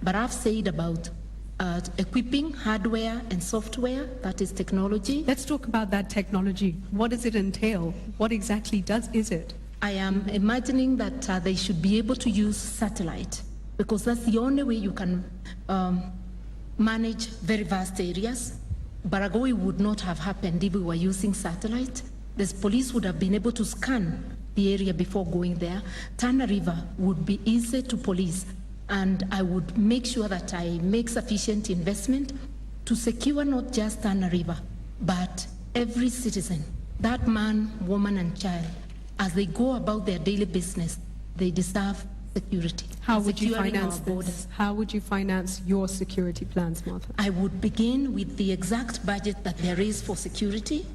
But I've said about equipping hardware and software, that is technology. Let's talk about that technology. What does it entail? What exactly is it? I am imagining that they should be able to use satellite, because that's the only way you can manage very vast areas. Baragoi would not have happened if we were using satellite. The police would have been able to scan the area before going there. Tana River would be easy to police, and I would make sure that I make sufficient investment to secure not just Tana River, but every citizen, that man, woman, and child. As they go about their daily business, they deserve security. How would you finance this? How would you finance your security plans, Martha? I would begin with the exact budget that there is for security,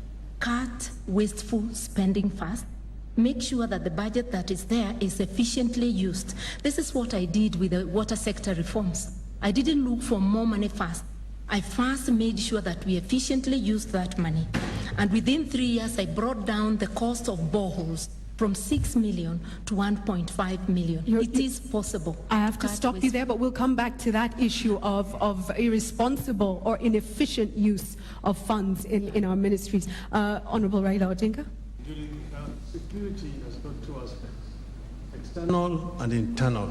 cut wasteful spending fast, make sure that the budget that is there is efficiently used. This is what I did with the water sector reforms. I didn't look for more money fast. I first made sure that we efficiently used that money. And within 3 years, I brought down the cost of boreholes from 6 million to 1.5 million. It is possible. I have to stop you there, but we'll come back to that issue of irresponsible or inefficient use of funds in our ministries. Honorable Raila Odinga. Security has got two aspects, external and internal.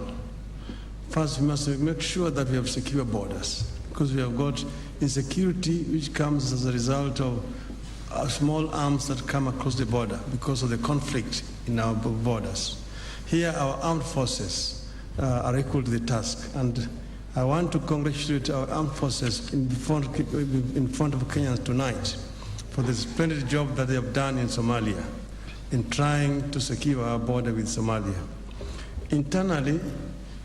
First, we must make sure that we have secure borders, because we have got insecurity which comes as a result of small arms that come across the border because of the conflict in our borders. Here, our armed forces are equal to the task, and I want to congratulate our armed forces in front of Kenyans tonight for the splendid job that they have done in Somalia in trying to secure our border with Somalia. Internally,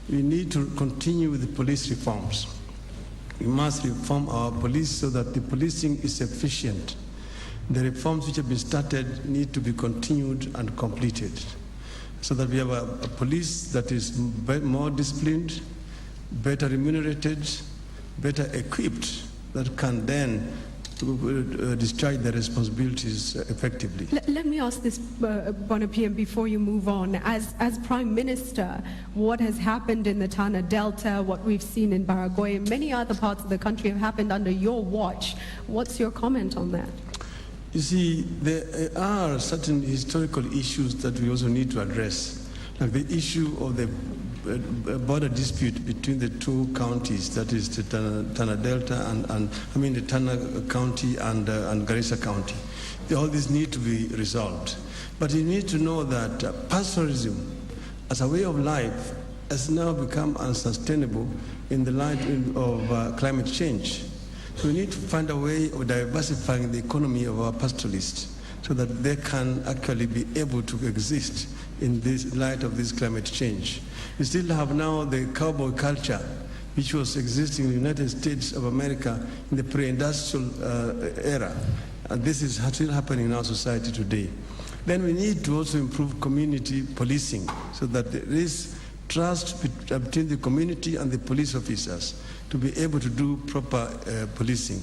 we need to continue with the police reforms. We must reform our police so that the policing is efficient. The reforms which have been started need to be continued and completed so that we have a police that is more disciplined, better remunerated, better equipped, that can then discharge their responsibilities effectively. Let me ask this, Bwana PM, before you move on. As Prime Minister, what has happened in the Tana Delta, what we've seen in Baragoi, and many other parts of the country have happened under your watch. What's your comment on that? You see, there are certain historical issues that we also need to address, like the issue of the border dispute between the two counties, that is the Tana Delta the Tana County and Garissa County. All these need to be resolved. But you need to know that pastoralism as a way of life has now become unsustainable in the light of climate change. So we need to find a way of diversifying the economy of our pastoralists so that they can actually be able to exist in this light of this climate change. We still have now the cowboy culture, which was existing in the United States of America in the pre-industrial era. And this is still happening in our society today. Then we need to also improve community policing so that there is trust between the community and the police officers to be able to do proper policing.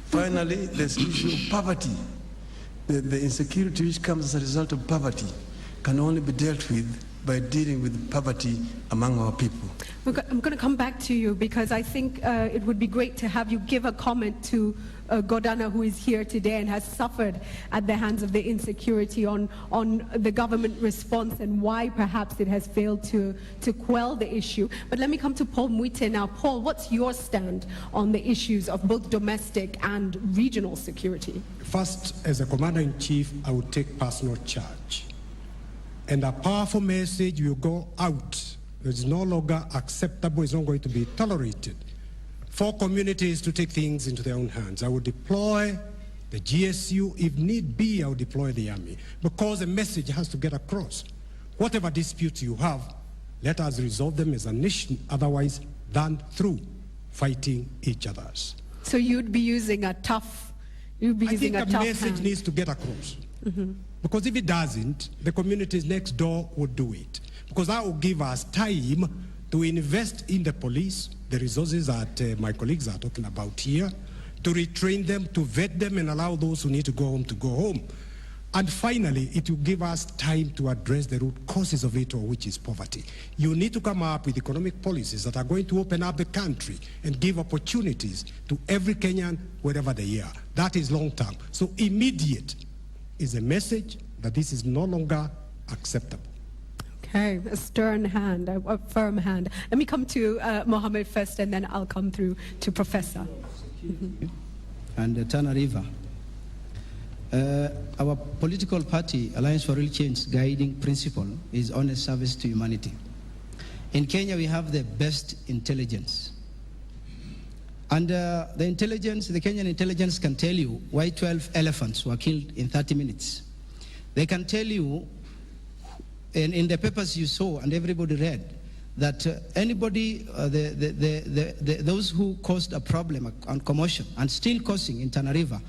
Finally, there's the issue of poverty. The insecurity which comes as a result of poverty can only be dealt with by dealing with poverty among our people. I'm going to come back to you because I think it would be great to have you give a comment to Godana, who is here today and has suffered at the hands of the insecurity on the government response and why perhaps it has failed to quell the issue. But let me come to Paul Mwite now. Paul, what's your stand on the issues of both domestic and regional security? First, as a commander-in-chief, I would take personal charge. And a powerful message will go out. It is no longer acceptable, it's not going to be tolerated for communities to take things into their own hands. I would deploy the GSU. If need be, I would deploy the army, because the message has to get across. Whatever disputes you have, let us resolve them as a nation, otherwise than through fighting each other's. So you'd be using a tough, I think the message needs to get across. Mm-hmm. Because if it doesn't, the communities next door will do it. Because that will give us time to invest in the police, the resources that my colleagues are talking about here, to retrain them, to vet them, and allow those who need to go home to go home. And finally, it will give us time to address the root causes of it all, which is poverty. You need to come up with economic policies that are going to open up the country and give opportunities to every Kenyan wherever they are. That is long term. So immediate is a message that this is no longer acceptable. Okay, a stern hand, a firm hand. Let me come to Mohammed first, and then I'll come through to Professor. And Tana River. Our political party, Alliance for Real Change, guiding principle is honest service to humanity. In Kenya, we have the best intelligence. And the Kenyan intelligence can tell you why 12 elephants were killed in 30 minutes. They can tell you, in the papers you saw and everybody read, that anybody, those who caused a problem on commotion and still causing in Tana River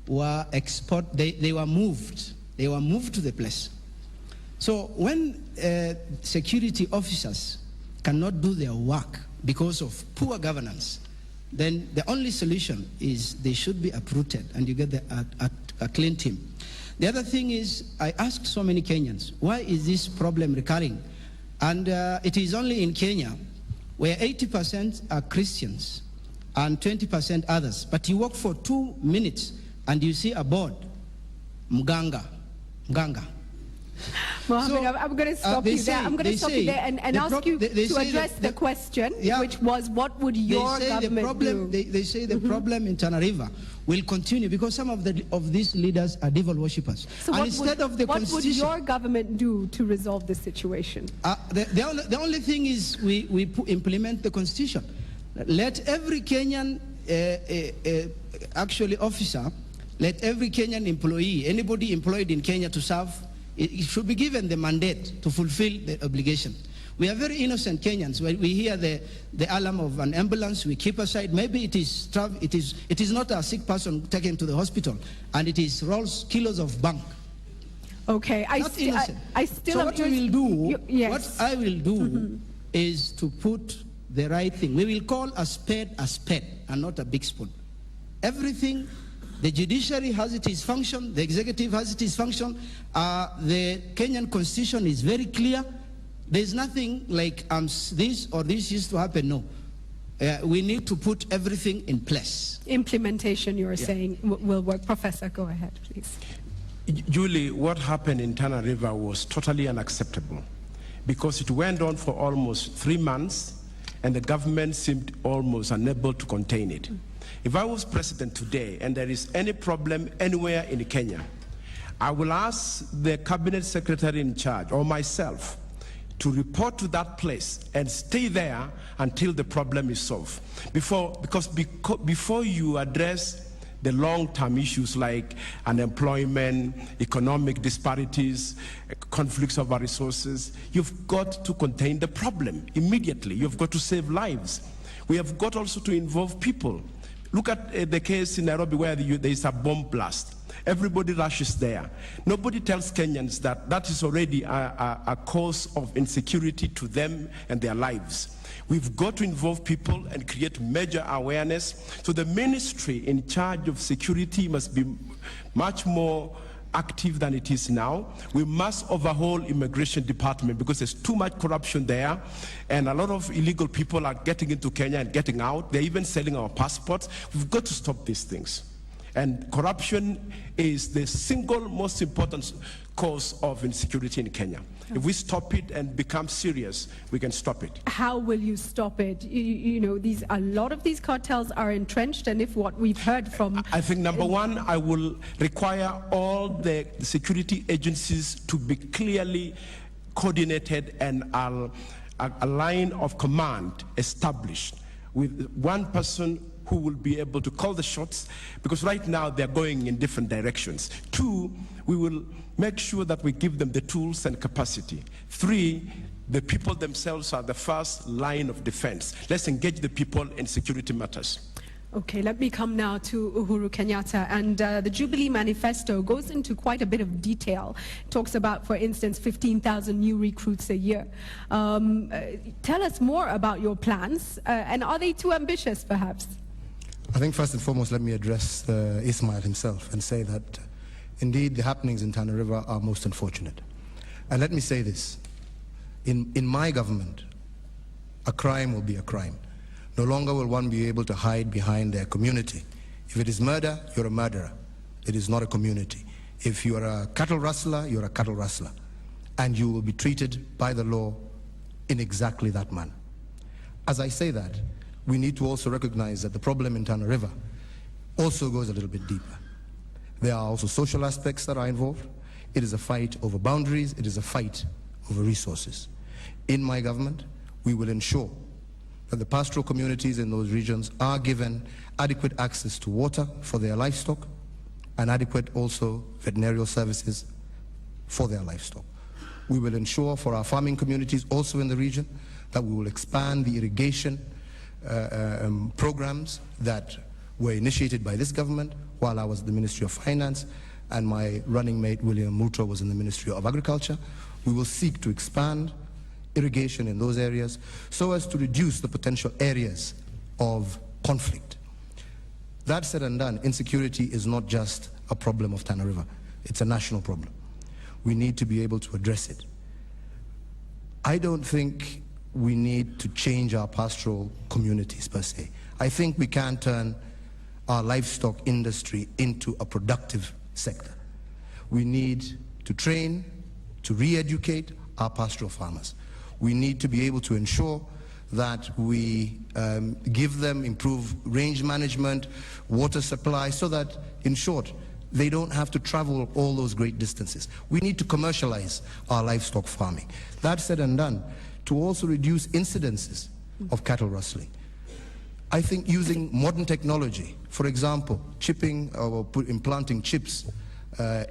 were they were moved to the place. So when security officers cannot do their work because of poor governance, then the only solution is they should be uprooted and you get a clean team. The other thing is, I asked so many Kenyans, why is this problem recurring? And it is only in Kenya where 80% are Christians and 20% others. But you walk for 2 minutes and you see a board, Mganga. Mohammed, So, I'm going to stop you there. I'm going to stop you there and ask you to address the question, which was, what would your government do? They say the problem in Tana River will continue because some of these leaders are devil worshippers. So what would your government do to resolve this situation? The only thing is we implement the constitution. Let every Kenyan officer, let every Kenyan employee, anybody employed in Kenya to serve, it should be given the mandate to fulfill the obligation. We are very innocent Kenyans. When we hear the alarm of an ambulance, we keep aside. Maybe it is not a sick person taken to the hospital, and it is rolls kilos of bunk. Okay, I still. So what I will do is to put the right thing. We will call a spade and not a big spoon. Everything. The judiciary has its function, the executive has its function, the Kenyan constitution is very clear. There's nothing like this or this used to happen, no. We need to put everything in place. Implementation, you're saying, will work. Professor, go ahead, please. Julie, what happened in Tana River was totally unacceptable because it went on for almost 3 months and the government seemed almost unable to contain it. If I was president today and there is any problem anywhere in Kenya, I will ask the cabinet secretary in charge or myself to report to that place and stay there until the problem is solved. Before you address the long-term issues like unemployment, economic disparities, conflicts over resources, you've got to contain the problem immediately. You've got to save lives. We have got also to involve people. Look at the case in Nairobi where there is a bomb blast. Everybody rushes there. Nobody tells Kenyans that that is already a cause of insecurity to them and their lives. We've got to involve people and create major awareness. So the ministry in charge of security must be much more active than it is now. We must overhaul immigration department because there's too much corruption there and a lot of illegal people are getting into Kenya and getting out. They're even selling our passports. We've got to stop these things. And corruption is the single most important cause of insecurity in Kenya. If we stop it and become serious, we can stop it. How will you stop it? You know, a lot of these cartels are entrenched, and if what we've heard from... I think number one, I will require all the security agencies to be clearly coordinated and a line of command established with one person who will be able to call the shots, because right now they're going in different directions. 2, we will make sure that we give them the tools and capacity. 3, the people themselves are the first line of defense. Let's engage the people in security matters. Okay, let me come now to Uhuru Kenyatta. And the Jubilee Manifesto goes into quite a bit of detail. It talks about, for instance, 15,000 new recruits a year. Tell us more about your plans, and are they too ambitious, perhaps? I think first and foremost, let me address Ismail himself and say that Indeed, the happenings in Tana River are most unfortunate. And let me say this, in my government, a crime will be a crime. No longer will one be able to hide behind their community. If it is murder, you're a murderer. It is not a community. If you are a cattle rustler, you're a cattle rustler. And you will be treated by the law in exactly that manner. As I say that, we need to also recognize that the problem in Tana River also goes a little bit deeper. There are also social aspects that are involved. It is a fight over boundaries. It is a fight over resources. In my government, we will ensure that the pastoral communities in those regions are given adequate access to water for their livestock and adequate also veterinary services for their livestock. We will ensure for our farming communities also in the region that we will expand the irrigation programs that were initiated by this government while I was at the Ministry of Finance and my running mate William Muto was in the Ministry of Agriculture. We will seek to expand irrigation in those areas so as to reduce the potential areas of conflict. That said and done, insecurity is not just a problem of Tana River. It's a national problem. We need to be able to address it. I don't think we need to change our pastoral communities per se. I think we can turn our livestock industry into a productive sector. We need to train, to re-educate our pastoral farmers. We need to be able to ensure that we give them improved range management, water supply, so that, in short, they don't have to travel all those great distances. We need to commercialize our livestock farming. That said and done, to also reduce incidences of cattle rustling. I think using modern technology, for example, chipping or implanting chips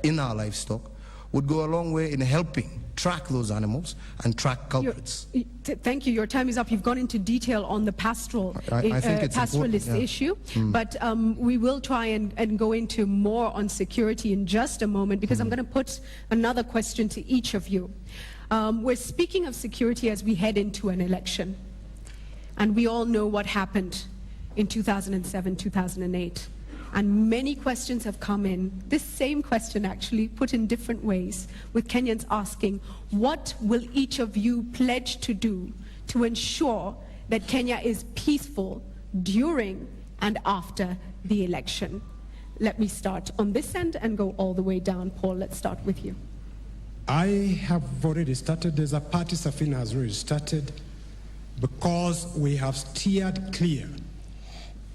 in our livestock, would go a long way in helping track those animals and track culprits. Thank you. Your time is up. You've gone into detail on the pastoral I think it's pastoralist issue, but we will try and go into more on security in just a moment, because I'm going to put another question to each of you. We're speaking of security as we head into an election, and we all know what happened in 2007, 2008. And many questions have come in, this same question actually, put in different ways, with Kenyans asking, what will each of you pledge to do to ensure that Kenya is peaceful during and after the election? Let me start on this end and go all the way down. Paul, let's start with you. I have already started. There's a party Safina has already started, because we have steered clear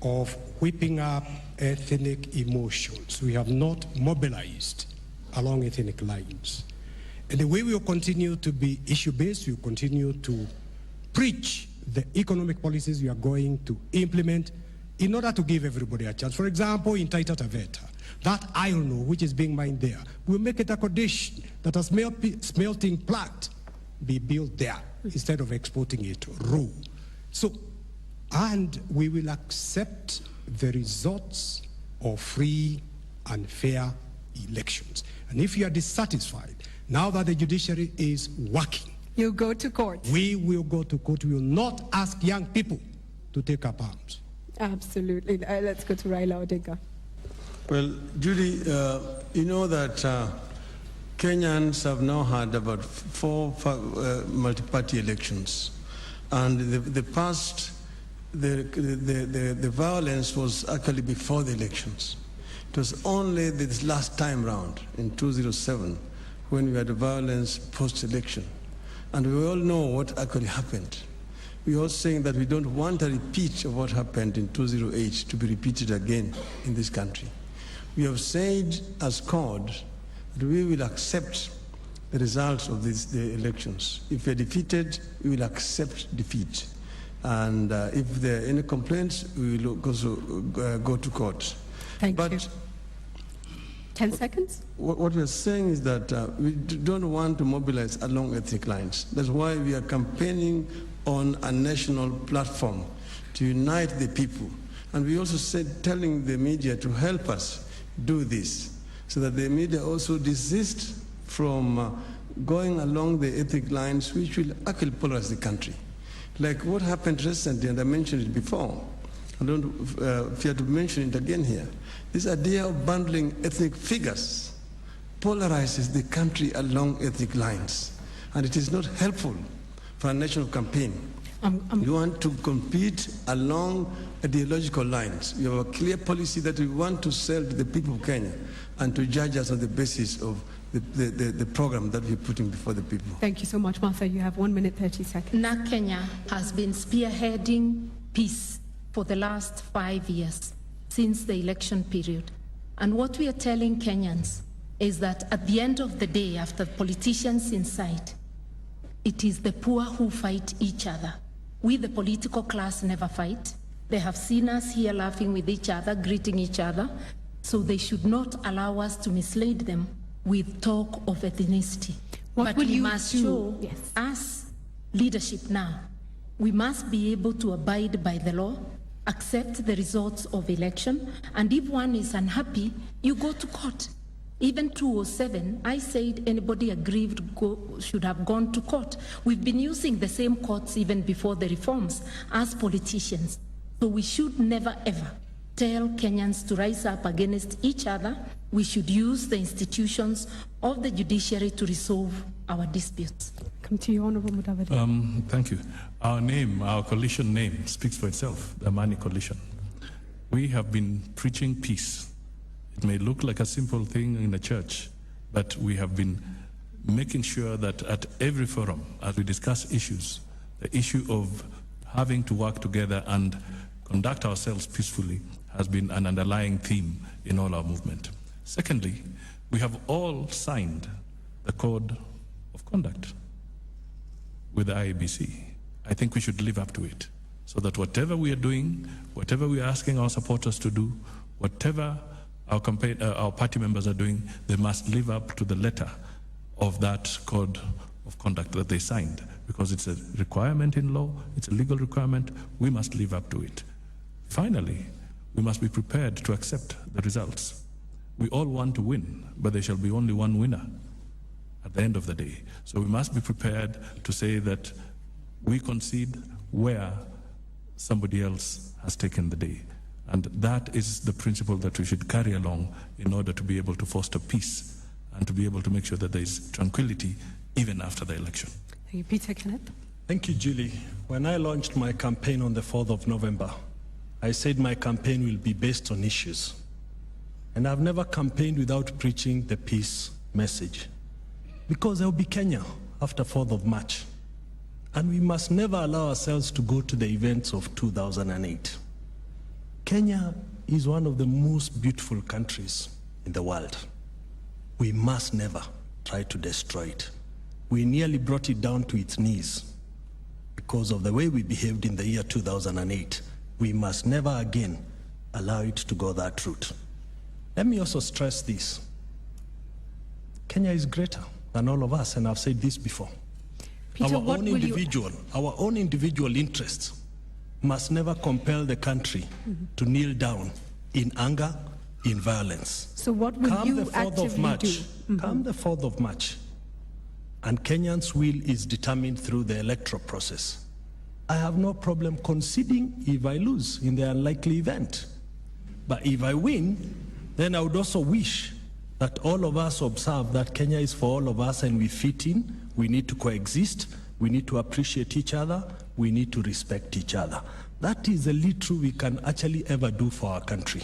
of whipping up ethnic emotions. We have not mobilized along ethnic lines. And the way we will continue to be issue-based, we will continue to preach the economic policies we are going to implement in order to give everybody a chance. For example, in Taita Taveta, that iron ore which is being mined there, we'll make it a condition that a smelting plant be built there instead of exporting it raw. So, and we will accept the results of free and fair elections. And if you are dissatisfied, now that the judiciary is working, you'll go to court. We will go to court. We will not ask young people to take up arms. Absolutely. Let's go to Raila Odinga. Well, Judy, you know that Kenyans have now had about four multi-party elections. And the violence was actually before the elections. It was only this last time round in 2007 when we had the violence post-election. And we all know what actually happened. We are saying that we don't want a repeat of what happened in 2008 to be repeated again in this country. We have said as CORD that we will accept the results of the elections. If we are defeated, we will accept defeat. And if there are any complaints, we will also go to court. Thank you. 10 seconds? What we are saying is that we don't want to mobilize along ethnic lines. That's why we are campaigning on a national platform to unite the people. And we also said, telling the media to help us do this, so that the media also desist from going along the ethnic lines, which will actually polarize the country. Like what happened recently, and I mentioned it before, I don't fear to mention it again here, this idea of bundling ethnic figures polarizes the country along ethnic lines. And it is not helpful for a national campaign. You want to compete along ideological lines. You have a clear policy that we want to sell to the people of Kenya and to judge us on the basis of the program that we're putting before the people. Thank you so much, Martha. You have 1 minute, 30 seconds. NAC Kenya has been spearheading peace for the last 5 years, since the election period. And what we are telling Kenyans is that at the end of the day, after politicians inside, it is the poor who fight each other. We, the political class, never fight. They have seen us here laughing with each other, greeting each other, so they should not allow us to mislead them with talk of ethnicity. What but will we you must do? show Yes. us leadership now. We must be able to abide by the law, accept the results of election, and if one is unhappy, you go to court. Even 2007, I said anybody aggrieved should have gone to court. We've been using the same courts even before the reforms as politicians. So we should never ever tell Kenyans to rise up against each other. We should use the institutions of the judiciary to resolve our disputes. Come to you, Honorable Mudavadi. Thank you. Our name, our coalition name, speaks for itself, the Amani Coalition. We have been preaching peace. It may look like a simple thing in a church, but we have been making sure that at every forum, as we discuss issues, the issue of having to work together and conduct ourselves peacefully has been an underlying theme in all our movement. Secondly, we have all signed the Code of Conduct with the IEBC. I think we should live up to it, so that whatever we are doing, whatever we are asking our supporters to do, whatever our party members are doing, they must live up to the letter of that Code of Conduct that they signed, because it's a requirement in law, it's a legal requirement, we must live up to it. Finally, we must be prepared to accept the results. We all want to win, but there shall be only one winner at the end of the day. So we must be prepared to say that we concede where somebody else has taken the day. And that is the principle that we should carry along in order to be able to foster peace and to be able to make sure that there is tranquility even after the election. Thank you, Peter Kenneth. Thank you, Julie. When I launched my campaign on the 4th of November, I said my campaign will be based on issues. And I've never campaigned without preaching the peace message. Because there will be Kenya after 4th of March. And we must never allow ourselves to go to the events of 2008. Kenya is one of the most beautiful countries in the world. We must never try to destroy it. We nearly brought it down to its knees because of the way we behaved in the year 2008. We must never again allow it to go that route. Let me also stress this. Kenya is greater than all of us, and I've said this before. Peter, our own individual interests must never compel the country to kneel down in anger, in violence. So what will you actively do? Come the 4th of March, and Kenyans' will is determined through the electoral process. I have no problem conceding if I lose in the unlikely event. But if I win, then I would also wish that all of us observe that Kenya is for all of us and we fit in, we need to coexist, we need to appreciate each other, we need to respect each other. That is the little we can actually ever do for our country.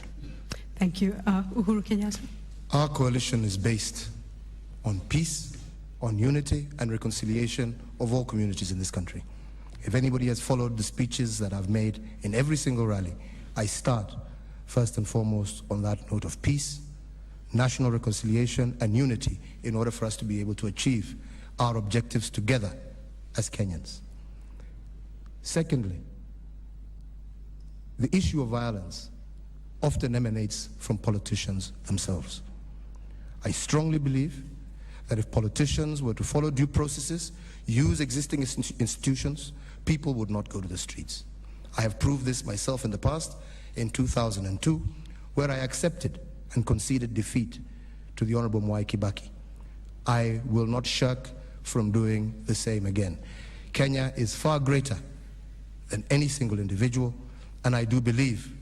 Thank you. Uhuru Kenyatta. Our coalition is based on peace, on unity and reconciliation of all communities in this country. If anybody has followed the speeches that I've made in every single rally, I start first and foremost on that note of peace, national reconciliation and unity in order for us to be able to achieve our objectives together as Kenyans. Secondly, the issue of violence often emanates from politicians themselves. I strongly believe that if politicians were to follow due processes, use existing institutions, people would not go to the streets. I have proved this myself in the past, in 2002, where I accepted and conceded defeat to the Honorable Mwai Kibaki. I will not shirk from doing the same again. Kenya is far greater than any single individual, and I do believe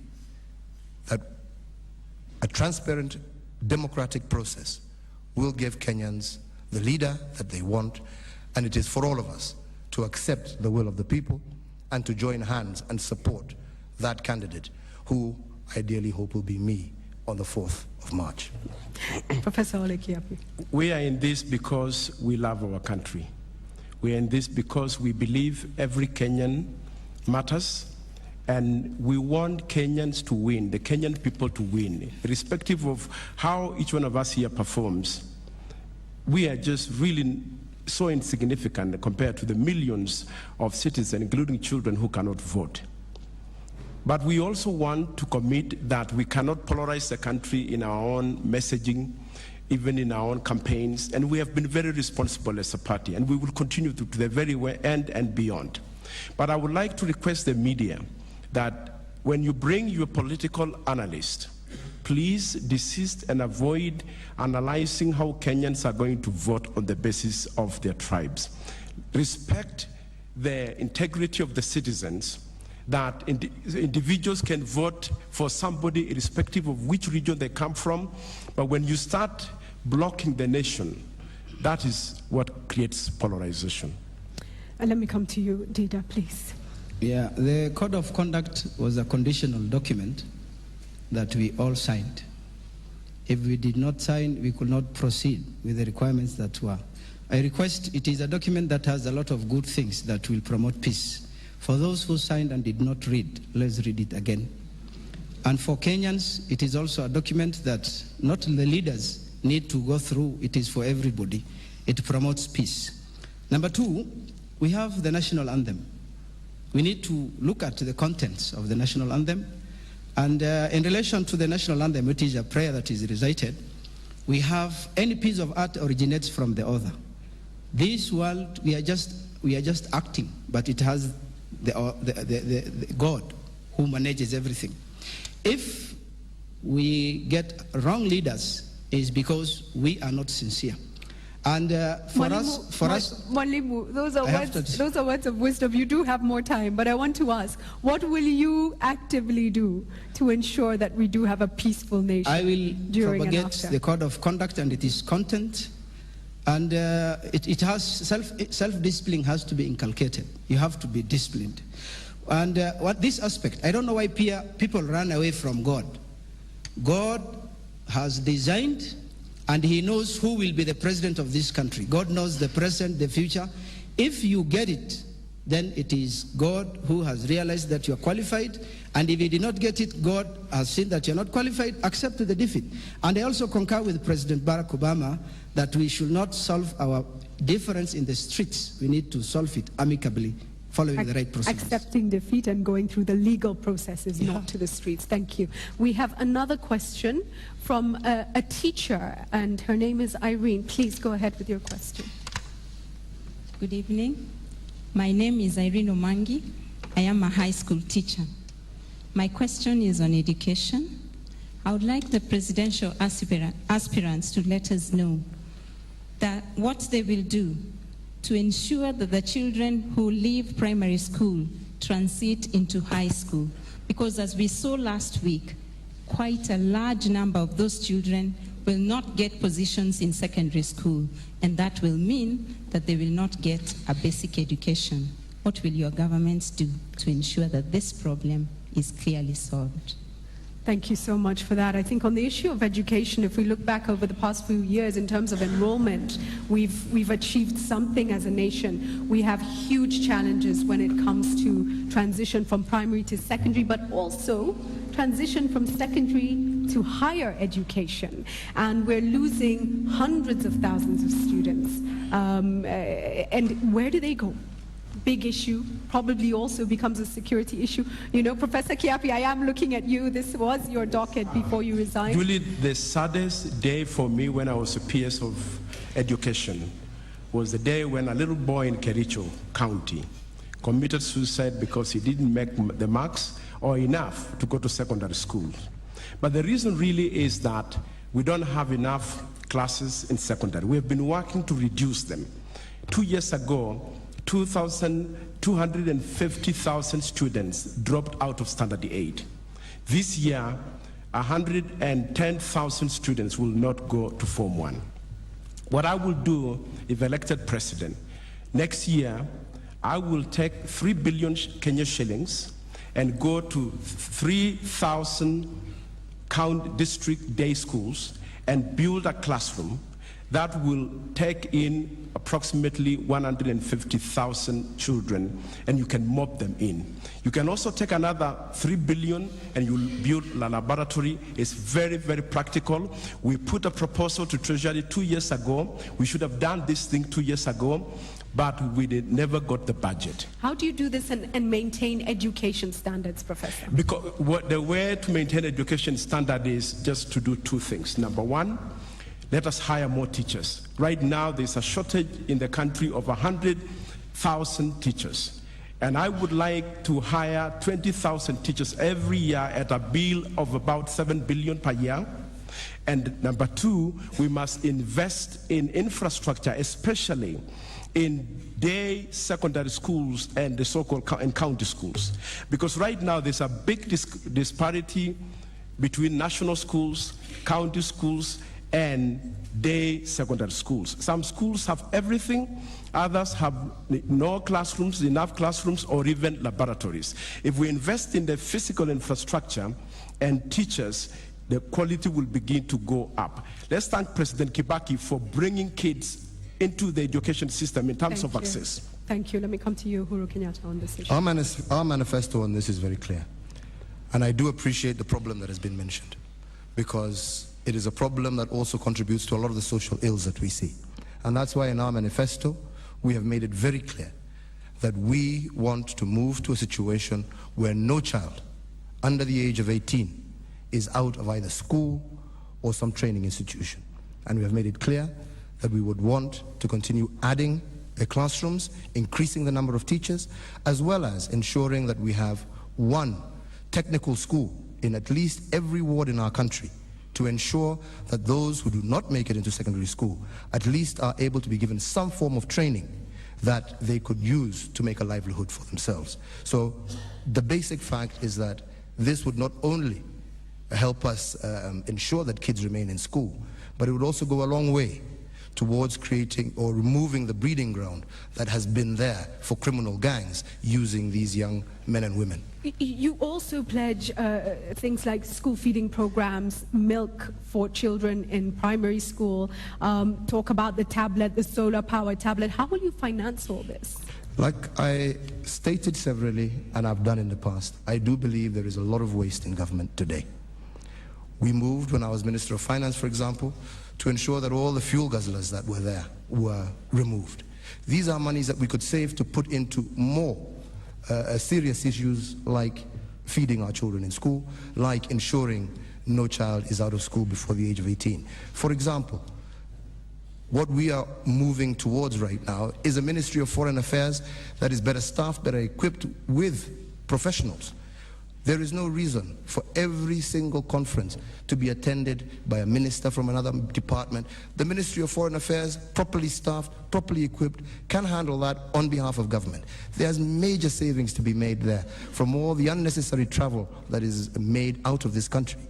that a transparent democratic process will give Kenyans the leader that they want, and it is for all of us to accept the will of the people and to join hands and support that candidate, who I ideally hope will be me on the 4th of March. Professor Ole Kiapi. We are in this because we love our country. We are in this because we believe every Kenyan matters, and we want Kenyans to win, the Kenyan people to win, irrespective of how each one of us here performs. We are just really so insignificant compared to the millions of citizens, including children, who cannot vote. But we also want to commit that we cannot polarize the country in our own messaging, even in our own campaigns, and we have been very responsible as a party, and we will continue to the very end and beyond. But I would like to request the media that when you bring your political analyst, please desist and avoid analyzing how Kenyans are going to vote on the basis of their tribes. Respect the integrity of the citizens, that individuals can vote for somebody irrespective of which region they come from, but when you start blocking the nation, that is what creates polarization. And let me come to you, Dida, please. Yeah, the Code of Conduct was a conditional document that we all signed. If we did not sign, we could not proceed with the requirements that were. I request, it is a document that has a lot of good things that will promote peace. For those who signed and did not read, let's read it again. And for Kenyans, it is also a document that not the leaders need to go through, it is for everybody. It promotes peace. Number two, we have the national anthem. We need to look at the contents of the national anthem. And in relation to the national anthem, which is a prayer that is recited, we have any piece of art originates from the author. This world, we are just acting, but it has the God who manages everything. If we get wrong leaders, is because we are not sincere. And for us, Mwalimu, those are words of wisdom. You do have more time, but I want to ask, what will you actively do to ensure that we do have a peaceful nation? I will propagate the the Code of Conduct and its content, and it has self-discipline has to be inculcated. You have to be disciplined. And what this aspect, I don't know why people run away from God. God has designed, and he knows who will be the president of this country. God knows the present, the future. If you get it, then it is God who has realized that you are qualified. And if you did not get it, God has seen that you're not qualified, accept the defeat. And I also concur with President Barack Obama that we should not solve our difference in the streets. We need to solve it amicably, following the right procedures. Accepting defeat and going through the legal processes, not to the streets. Thank you. We have another question from a teacher, and her name is Irene. Please go ahead with your question. Good evening. My name is Irene Omangi. I am a high school teacher. My question is on education. I would like the presidential aspirants to let us know that what they will do to ensure that the children who leave primary school transit into high school. Because as we saw last week, quite a large number of those children will not get positions in secondary school, and that will mean that they will not get a basic education. What will your governments do to ensure that this problem is clearly solved? Thank you so much for that. I think on the issue of education, if we look back over the past few years in terms of enrollment, we've achieved something as a nation. We have huge challenges when it comes to transition from primary to secondary, but also transition from secondary to higher education. And we're losing hundreds of thousands of students. And where do they go? Big issue, probably also becomes a security issue. You know, Professor Kiapi, I am looking at you. This was your docket before you resigned. Really, the saddest day for me when I was a PS of education was the day when a little boy in Kericho County committed suicide because he didn't make the marks or enough to go to secondary school. But the reason really is that we don't have enough classes in secondary. We have been working to reduce them. 2 years ago, 250,000 students dropped out of standard 8. This year, 110,000 students will not go to Form 1. What I will do if elected president, next year, I will take 3 billion Kenya shillings and go to 3,000 district day schools and build a classroom that will take in approximately 150,000 children, and you can mob them in. You can also take another 3 billion and you'll build a laboratory. It's very, very practical. We put a proposal to Treasury 2 years ago. We should have done this thing 2 years ago, but we never got the budget. How do you do this and maintain education standards, Professor? Because the way to maintain education standard is just to do two things. Number one, let us hire more teachers. Right now, there's a shortage in the country of 100,000 teachers. And I would like to hire 20,000 teachers every year at a bill of about 7 billion per year. And number two, we must invest in infrastructure, especially in day secondary schools and the so-called county schools. Because right now, there's a big disparity between national schools, county schools, and day secondary schools. Some schools have everything, others have no classrooms, enough classrooms, or even laboratories. If we invest in the physical infrastructure and teachers, the quality will begin to go up. Let's thank President Kibaki for bringing kids into the education system in terms of access. Thank you. Let me come to you, Uhuru Kenyatta, on this issue. Our manifesto on this is very clear. And I do appreciate the problem that has been mentioned, because it is a problem that also contributes to a lot of the social ills that we see. And that's why in our manifesto, we have made it very clear that we want to move to a situation where no child under the age of 18 is out of either school or some training institution. And we have made it clear that we would want to continue adding classrooms, increasing the number of teachers, as well as ensuring that we have one technical school in at least every ward in our country, to ensure that those who do not make it into secondary school at least are able to be given some form of training that they could use to make a livelihood for themselves. So the basic fact is that this would not only help us ensure that kids remain in school, but it would also go a long way towards creating or removing the breeding ground that has been there for criminal gangs using these young men and women. You also pledge things like school feeding programs, milk for children in primary school, talk about the tablet, the solar power tablet. How will you finance all this? Like I stated severally, and I've done in the past, I do believe there is a lot of waste in government today. We moved, when I was Minister of Finance, for example, to ensure that all the fuel guzzlers that were there were removed. These are monies that we could save to put into more serious issues like feeding our children in school, like ensuring no child is out of school before the age of 18. For example, what we are moving towards right now is a Ministry of Foreign Affairs that is better staffed, better equipped with professionals. There is no reason for every single conference to be attended by a minister from another department. The Ministry of Foreign Affairs, properly staffed, properly equipped, can handle that on behalf of government. There's major savings to be made there from all the unnecessary travel that is made out of this country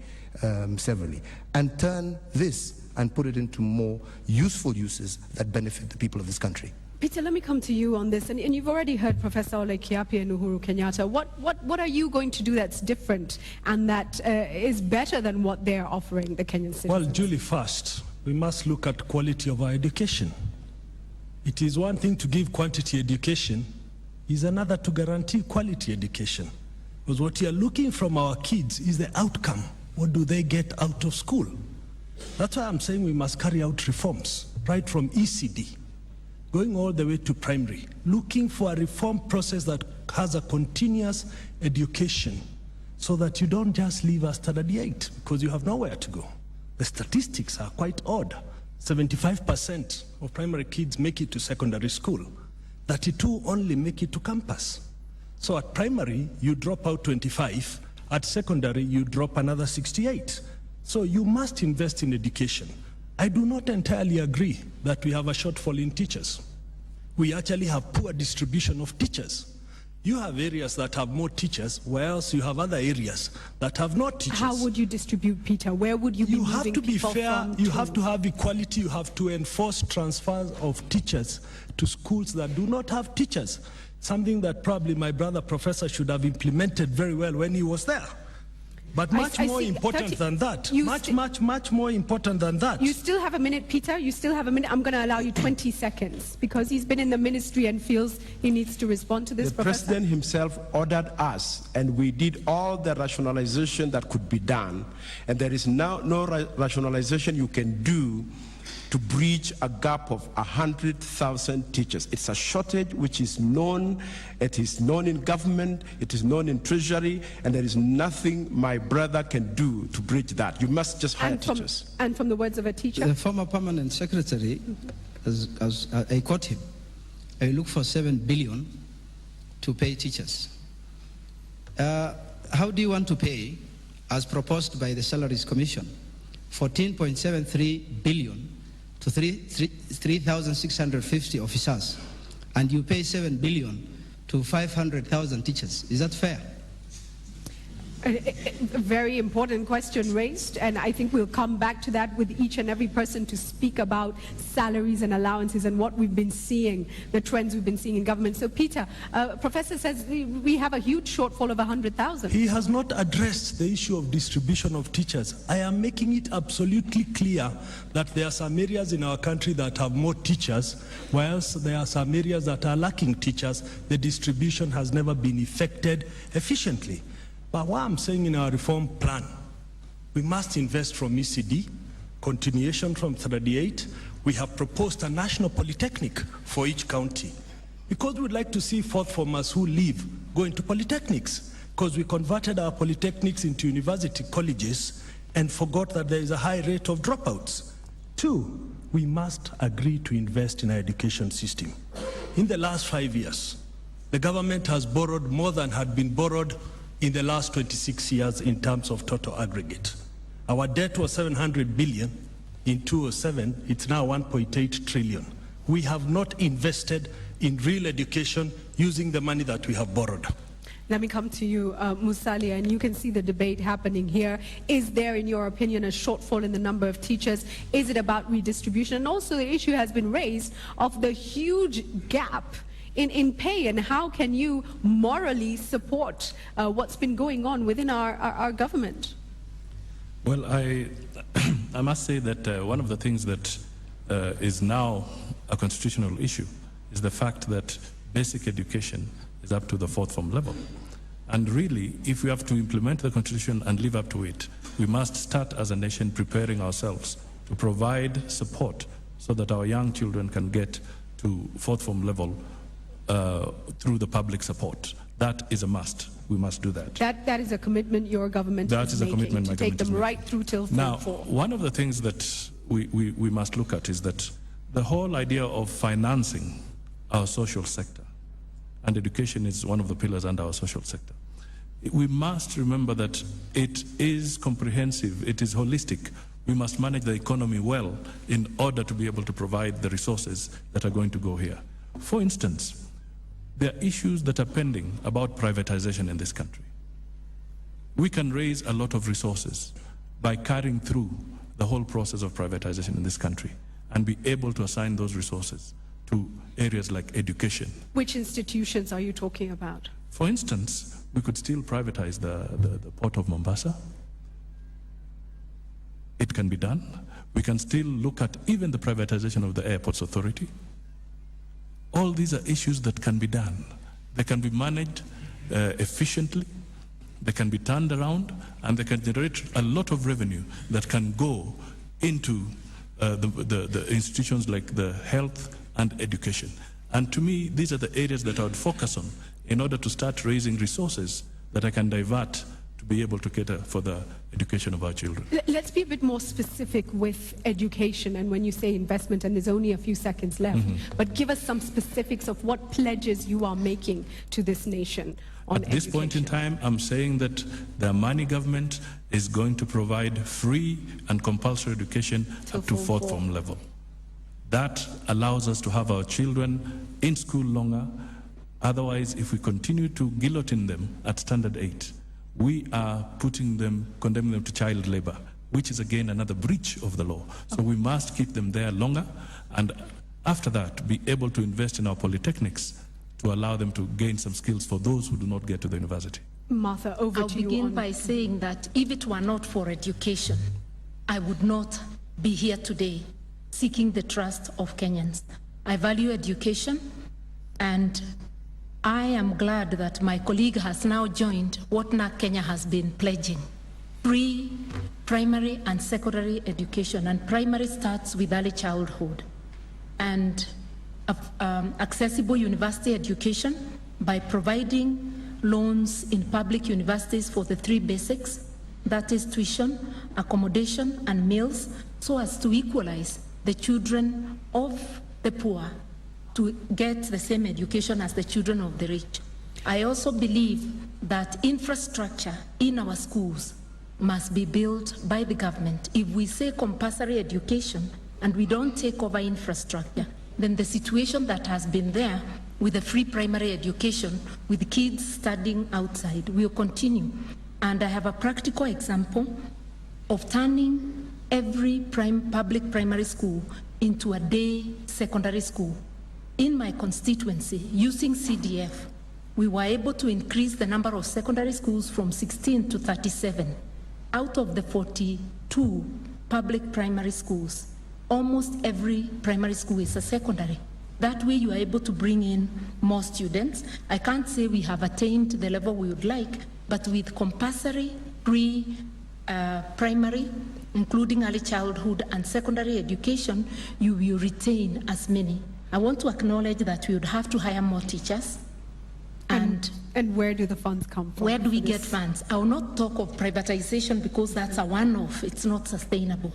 severally, and turn this and put it into more useful uses that benefit the people of this country. Peter, let me come to you on this. And you've already heard Professor Ole Kiapi and Uhuru Kenyatta. What are you going to do that's different and that is better than what they're offering the Kenyan citizens? Well, Julie, first, we must look at quality of our education. It is one thing to give quantity education, is another to guarantee quality education. Because what you're looking from our kids is the outcome. What do they get out of school? That's why I'm saying we must carry out reforms, right from ECD, going all the way to primary, looking for a reform process that has a continuous education so that you don't just leave us standard 8 because you have nowhere to go. The statistics are quite odd. 75% of primary kids make it to secondary school. 32 only make it to campus. So at primary, you drop out 25. At secondary, you drop another 68. So you must invest in education. I do not entirely agree that we have a shortfall in teachers. We actually have poor distribution of teachers. You have areas that have more teachers, whereas you have other areas that have not teachers. How would you distribute, Peter? Where would you be You have moving to be people fair, from you have to have equality, you have to enforce transfers of teachers to schools that do not have teachers. Something that probably my brother professor should have implemented very well when he was there. But much more important than that. Much more important than that. You still have a minute, Peter. You still have a minute. I'm going to allow you 20 seconds because he's been in the ministry and feels he needs to respond to this. The president himself ordered us, and we did all the rationalization that could be done. And there is now no rationalization you can do to bridge a gap of 100,000 teachers. It's a shortage which is known. It is known in government, it is known in treasury, and there is nothing my brother can do to bridge that. You must just hire teachers. And from the words of a teacher? The former permanent secretary, as I quote him, I look for 7 billion to pay teachers. How do you want to pay, as proposed by the Salaries Commission, 14.73 billion to 3,650 officers, and you pay 7 billion to 500,000 teachers? Is that fair? A very important question raised, and I think we'll come back to that with each and every person to speak about salaries and allowances and what we've been seeing, the trends we've been seeing in government. So Peter, Professor says we have a huge shortfall of 100,000. He has not addressed the issue of distribution of teachers. I am making it absolutely clear that there are some areas in our country that have more teachers, whilst there are some areas that are lacking teachers. The distribution has never been effected efficiently. But what I'm saying in our reform plan, we must invest from ECD, continuation from 38. We have proposed a national polytechnic for each county because we'd like to see fourth formers who leave go into polytechnics, because we converted our polytechnics into university colleges and forgot that there is a high rate of dropouts. 2, we must agree to invest in our education system. In the last 5 years, the government has borrowed more than had been borrowed in the last 26 years in terms of total aggregate. Our debt was 700 billion in 2007, it's now 1.8 trillion. We have not invested in real education using the money that we have borrowed. Let me come to you, Musalia, and you can see the debate happening here. Is there, in your opinion, a shortfall in the number of teachers? Is it about redistribution? And also the issue has been raised of the huge gap in pay, and how can you morally support what's been going on within our government? Well, I must say that one of the things that is now a constitutional issue is the fact that basic education is up to the 4th form level. And really, if we have to implement the Constitution and live up to it, we must start as a nation preparing ourselves to provide support so that our young children can get to 4th form level through the public support. That is a must. We must do that. That is a commitment your government is making, to take them right through till Form 4. Now, one of the things that we must look at is that the whole idea of financing our social sector, and education is one of the pillars under our social sector. We must remember that it is comprehensive, it is holistic. We must manage the economy well in order to be able to provide the resources that are going to go here. For instance, there are issues that are pending about privatization in this country. We can raise a lot of resources by carrying through the whole process of privatization in this country and be able to assign those resources to areas like education. Which institutions are you talking about? For instance, we could still privatize the port of Mombasa. It can be done. We can still look at even the privatization of the Airports Authority. All these are issues that can be done. They can be managed efficiently, they can be turned around, and they can generate a lot of revenue that can go into the institutions like the health and education. And to me, these are the areas that I would focus on in order to start raising resources that I can divert to be able to cater for the education of our children. Let's be a bit more specific with education, and when you say investment, and there's only a few seconds left, but give us some specifics of what pledges you are making to this nation on education. At this point in time, I'm saying that the Amani government is going to provide free and compulsory education up to 4th form level. That allows us to have our children in school longer, Otherwise, if we continue to guillotine them at standard 8, we are condemning them to child labor, which is again another breach of the law. So we must keep them there longer, and after that, be able to invest in our polytechnics to allow them to gain some skills for those who do not get to the university. Martha, over I'll to you. begin by saying that if it were not for education, I would not be here today seeking the trust of Kenyans. I value education, and I am glad that my colleague has now joined what NAC Kenya has been pledging: free primary and secondary education. And primary starts with early childhood, and accessible university education by providing loans in public universities for the 3 basics, that is tuition, accommodation, and meals, so as to equalize the children of the poor to get the same education as the children of the rich. I also believe that infrastructure in our schools must be built by the government. If we say compulsory education and we don't take over infrastructure, then the situation that has been there with the free primary education, with kids studying outside, will continue. And I have a practical example of turning every public primary school into a day secondary school. In my constituency, using CDF, we were able to increase the number of secondary schools from 16 to 37. Out of the 42 public primary schools, almost every primary school is a secondary. That way you are able to bring in more students. I can't say we have attained the level we would like, but with compulsory primary, including early childhood and secondary education, you will retain as many. I want to acknowledge that we would have to hire more teachers. And where do the funds come from? Where do we get funds? I will not talk of privatization because that's a one-off. It's not sustainable.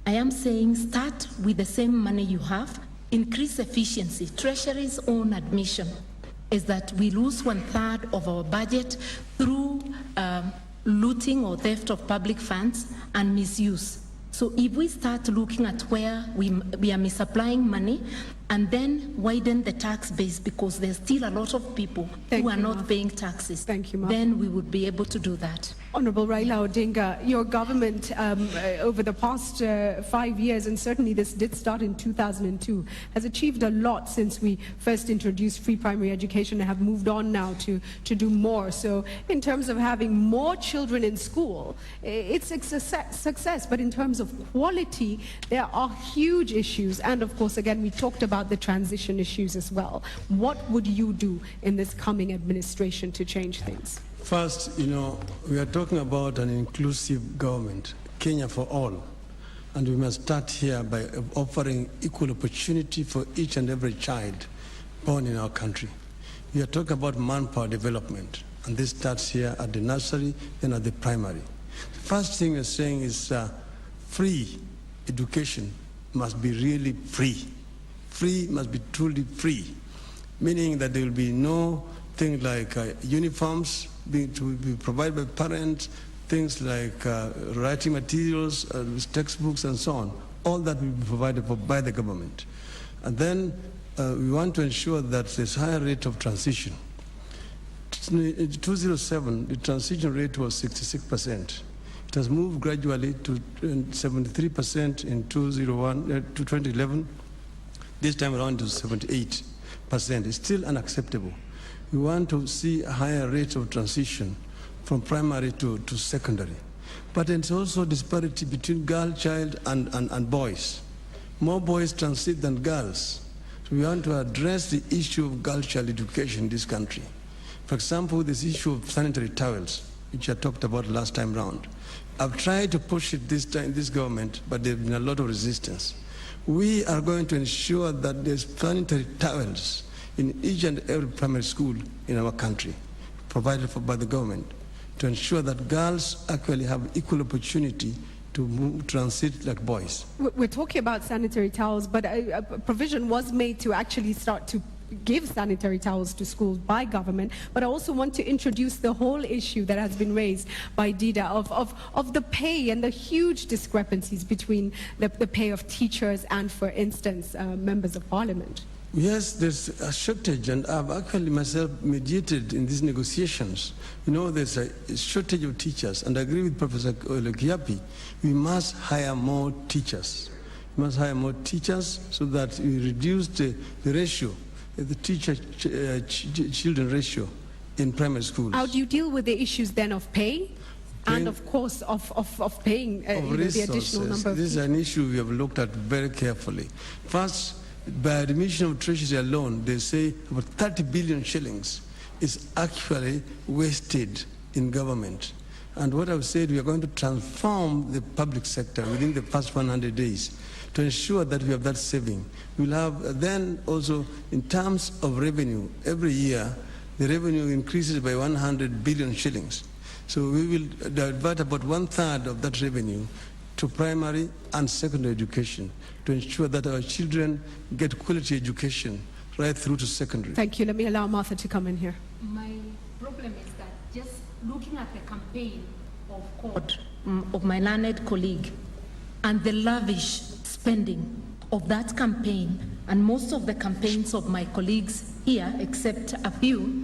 I am saying start with the same money you have, increase efficiency. Treasury's own admission is that we lose 1/3 of our budget through looting or theft of public funds and misuse. So if we start looking at where we are misapplying money and then widen the tax base, because there's still a lot of people who are not paying taxes, then we would be able to do that. Honorable Raila Odinga, your government over the past 5 years, and certainly this did start in 2002, has achieved a lot since we first introduced free primary education and have moved on now to do more. So in terms of having more children in school, it's a success, but in terms of quality, there are huge issues. And of course, again, we talked about the transition issues as well. What would you do in this coming administration to change things? First, we are talking about an inclusive government, Kenya for all. And we must start here by offering equal opportunity for each and every child born in our country. We are talking about manpower development, and this starts here at the nursery, then at the primary. The first thing we're saying is free education must be really free. Free must be truly free, meaning that there will be no thing like uniforms to be provided by parents, things like writing materials, textbooks, and so on. All that will be provided for by the government. And then we want to ensure that there's higher rate of transition. In 2007, the transition rate was 66%. It has moved gradually to 73% in 2011. This time around to 78%. It's still unacceptable. We want to see a higher rate of transition from primary to secondary. But it's also disparity between girl child and boys. More boys transit than girls. So we want to address the issue of girl child education in this country. For example, this issue of sanitary towels, which I talked about last time round. I've tried to push it this time, this government, but there's been a lot of resistance. We are going to ensure that there's sanitary towels in each and every primary school in our country, provided for by the government, to ensure that girls actually have equal opportunity to transit like boys. We're talking about sanitary towels, but a provision was made to actually start to give sanitary towels to schools by government. But I also want to introduce the whole issue that has been raised by Dida of the pay and the huge discrepancies between the pay of teachers and, for instance, members of parliament. Yes, there's a shortage, and I've actually myself mediated in these negotiations. You know, there's a shortage of teachers, and I agree with Professor Kiapi. We must hire more teachers. We must hire more teachers so that we reduce the ratio, the teacher-children ratio in primary schools. How do you deal with the issues then of pay? And of course, of paying the additional number of This is an issue we have looked at very carefully. First, by admission of treasury alone, they say about 30 billion shillings is actually wasted in government. And what I've said, we are going to transform the public sector within the first 100 days to ensure that we have that saving. We'll have then also, in terms of revenue, every year, the revenue increases by 100 billion shillings. So we will divert about 1/3 of that revenue to primary and secondary education to ensure that our children get quality education right through to secondary. Thank you. Let me allow Martha to come in here. My problem is that just looking at the campaign of my learned colleague and the lavish spending of that campaign and most of the campaigns of my colleagues here, except a few,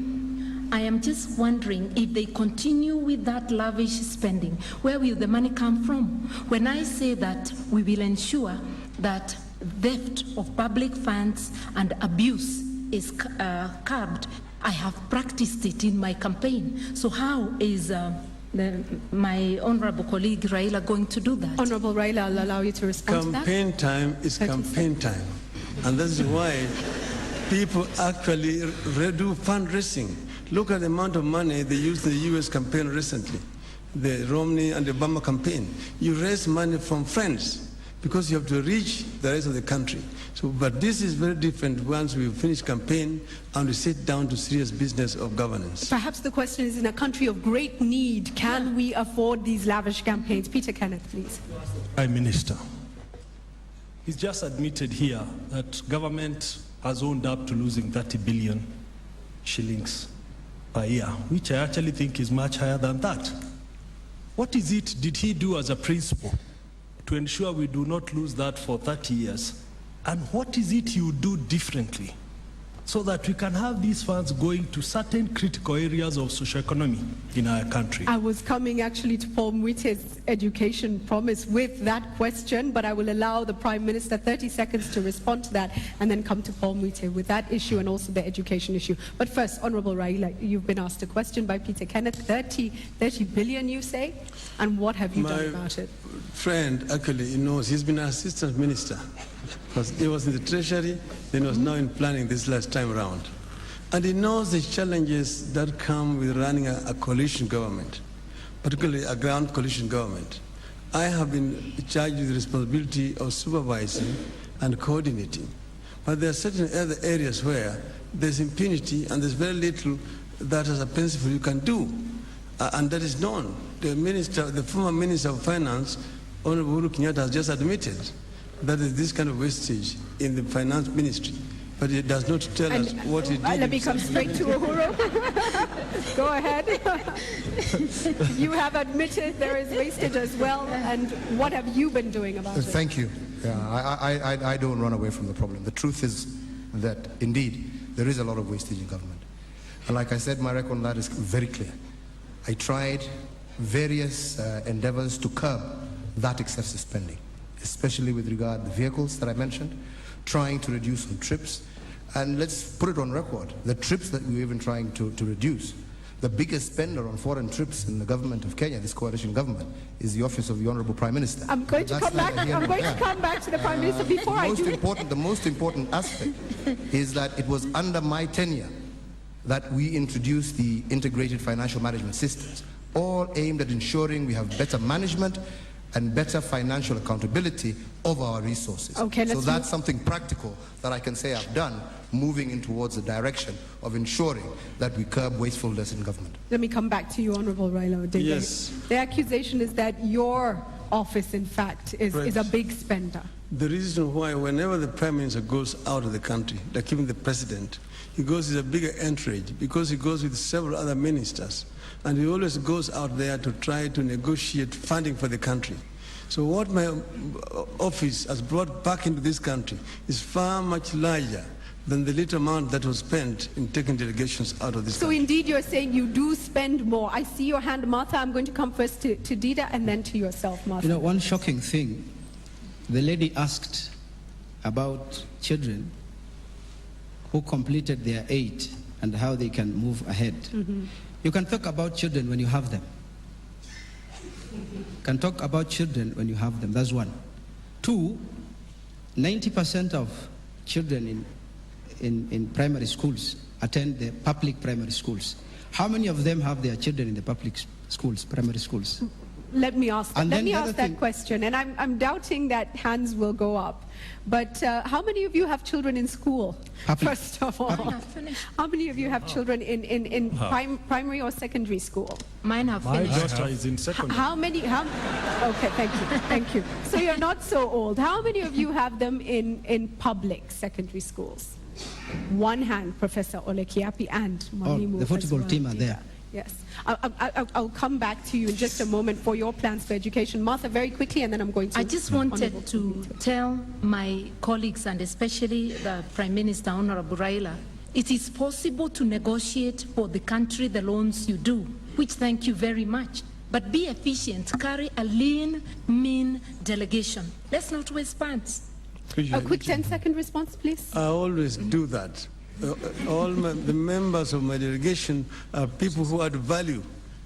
I am just wondering if they continue with that lavish spending, where will the money come from? When I say that we will ensure that theft of public funds and abuse is curbed, I have practiced it in my campaign. So how is my honorable colleague Raila going to do that? Honorable Raila, I'll allow you to respond to that. Campaign time is campaign time. And that's why people actually do fundraising. Look at the amount of money they used in the U.S. campaign recently, the Romney and the Obama campaign. You raise money from friends because you have to reach the rest of the country. So, but this is very different once we finish campaign and we sit down to serious business of governance. Perhaps the question is, in a country of great need, can we afford these lavish campaigns? Peter Kenneth, please. Prime Minister, he's just admitted here that government has owned up to losing 30 billion shillings per year, which I actually think is much higher than that. What is it did he do as a principal to ensure we do not lose that for 30 years? And what is it you do differently so that we can have these funds going to certain critical areas of socioeconomy in our country? I was coming actually to Paul Mwite's education promise with that question, but I will allow the Prime Minister 30 seconds to respond to that and then come to Paul Mwite with that issue and also the education issue. But first, Honorable Raila, you've been asked a question by Peter Kenneth. 30 billion, you say? And what have you done about it? My friend actually knows, he's been an assistant minister. Because he was in the Treasury, then was now in planning this last time around. And he knows the challenges that come with running a coalition government, particularly a ground coalition government. I have been charged with the responsibility of supervising and coordinating. But there are certain other areas where there's impunity and there's very little that as a principle you can do. And that is known. The former Minister of Finance, Honorable Uhuru Kenyatta, has just admitted that is this kind of wastage in the finance ministry, but it does not tell us what it did. Let me come straight to Uhuru. Go ahead. You have admitted there is wastage as well, and what have you been doing about it? Thank you. Yeah, I don't run away from the problem. The truth is that, indeed, there is a lot of wastage in government. And like I said, my record on that is very clear. I tried various endeavors to curb that excessive spending, especially with regard to the vehicles that I mentioned, trying to reduce some trips. And let's put it on record, the trips that we're even trying to reduce, the biggest spender on foreign trips in the government of Kenya, this coalition government, is the office of the Honorable Prime Minister. I'm going to come back to the Prime Minister before I do. The most important aspect is that it was under my tenure that we introduced the integrated financial management systems, all aimed at ensuring we have better management and better financial accountability of our resources. Okay, so that's something practical that I can say I've done, moving in towards the direction of ensuring that we curb wastefulness in government. Let me come back to you, Honorable Raila Odinga. Yes. The accusation is that your office, in fact, is a big spender. The reason why whenever the Prime Minister goes out of the country, like even the President, he goes with a bigger entourage because he goes with several other ministers. And he always goes out there to try to negotiate funding for the country. So what my office has brought back into this country is far much larger than the little amount that was spent in taking delegations out of this So country. indeed you're saying you do spend more. I see your hand, Martha. I'm going to come first to Dida and then to yourself, Martha. You know, one shocking thing, the lady asked about children who completed their 8 and how they can move ahead. You can talk about children when you have them. You can talk about children when you have them. That's one. 2, 90% of children in primary schools attend the public primary schools. How many of them have their children in the public schools, primary schools? Let me ask that, And let then me the ask other that thing- question, and I'm doubting that hands will go up. But how many of you have children in school? Happy. First of all, how many of you have children in primary or secondary school? Mine have My finished. daughter is in secondary. How many? Okay, thank you. So you're not so old. How many of you have them in public secondary schools? One hand, Professor Olekiapi and Mwalimu. the football as well. team are there. Yes. I'll come back to you in just a moment for your plans for education. Martha, very quickly, and then I'm going to... I just wanted to tell my colleagues, and especially the Prime Minister, Honorable Raila, it is possible to negotiate for the country the loans you do, which thank you very much. But be efficient, carry a lean, mean delegation. Let's not waste funds. A quick 10-second response, please. I always do that. The members of my delegation are people who add value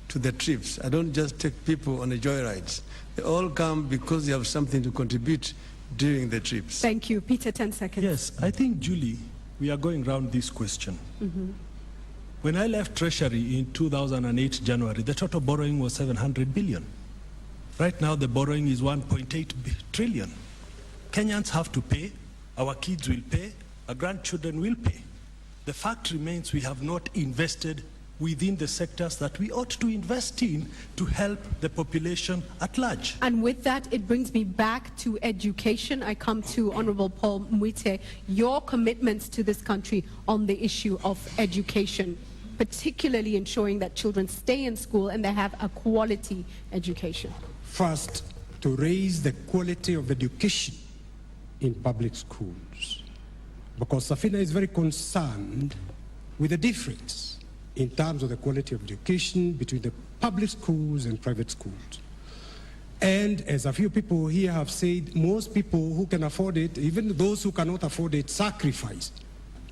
to the trips. I don't just take people on the joyrides. They all come because they have something to contribute during the trips. Thank you. Peter, 10 seconds. Yes, I think, Julie, we are going round this question. When I left Treasury in 2008 January, the total borrowing was 700 billion. Right now, the borrowing is 1.8 trillion. Kenyans have to pay, our kids will pay, our grandchildren will pay. The fact remains we have not invested within the sectors that we ought to invest in to help the population at large. And with that, it brings me back to education. I come to Honorable Paul Mwite. Your commitments to this country on the issue of education, particularly ensuring that children stay in school and they have a quality education. First, to raise the quality of education in public schools, because Safina is very concerned with the difference in terms of the quality of education between the public schools and private schools. And as a few people here have said, most people who can afford it, even those who cannot afford it, sacrifice